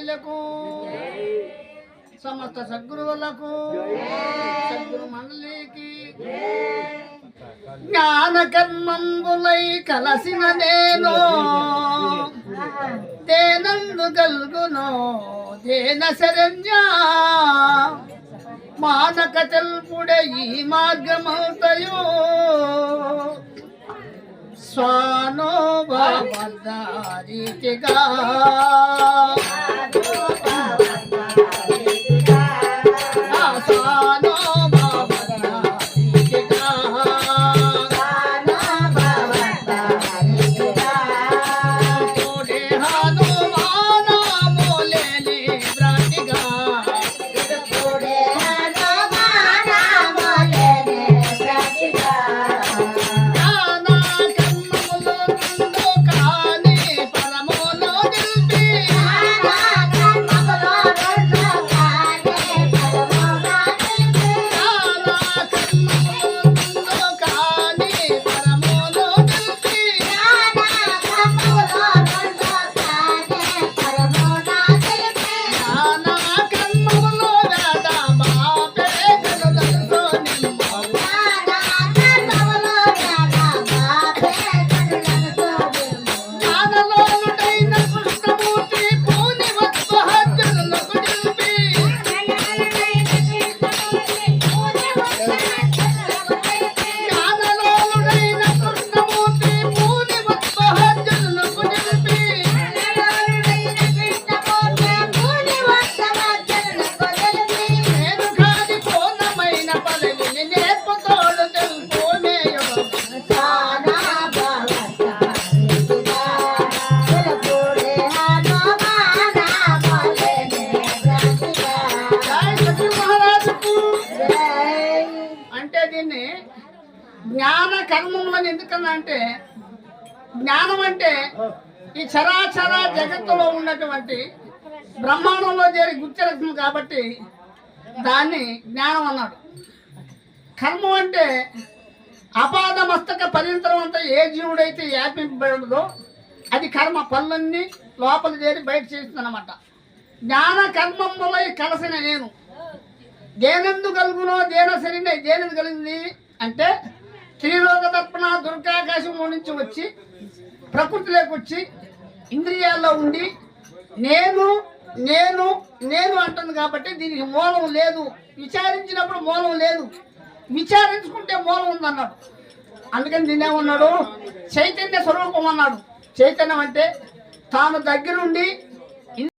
ఆచార్యులకు సమస్త సద్గురువులకు సద్గురు మండలికి జ్ఞాన కర్మంబులై కలసిన నేను దేనందు గల్గునో దేన శరణ్య మానక తెల్పుడే ఈ మార్గమవుతాయో స్వానోభారీతిగా జ్ఞాన కర్మములను ఎందుకన్నా అంటే జ్ఞానం అంటే ఈ చరాచర జగత్తులో ఉన్నటువంటి బ్రహ్మాండంలో చేరి గుర్తిరస్తుంది కాబట్టి దాన్ని జ్ఞానం అన్నాడు. కర్మం అంటే అపాద మస్తక పర్యంతరం అంతా ఏ జీవుడైతే వ్యాపింపబడదో అది కర్మ, పనులన్నీ లోపల చేరి బయట చేస్తుంది అనమాట. జ్ఞాన కర్మములై కలసిన నేను దేనందు కలుగునో దేన సరిన దేనిది కలిగింది అంటే త్రిలోక తర్పణ దుర్గాకాశం నుంచి వచ్చి ప్రకృతిలోకి వచ్చి ఇంద్రియాల్లో ఉండి నేను నేను నేను అంటుంది కాబట్టి దీనికి మూలం లేదు. విచారించినప్పుడు మూలం లేదు, విచారించుకుంటే మూలం ఉందన్నాడు. అందుకని దీన్నేమన్నాడు? చైతన్య స్వరూపం అన్నాడు. చైతన్యం అంటే తాను దగ్గరుండి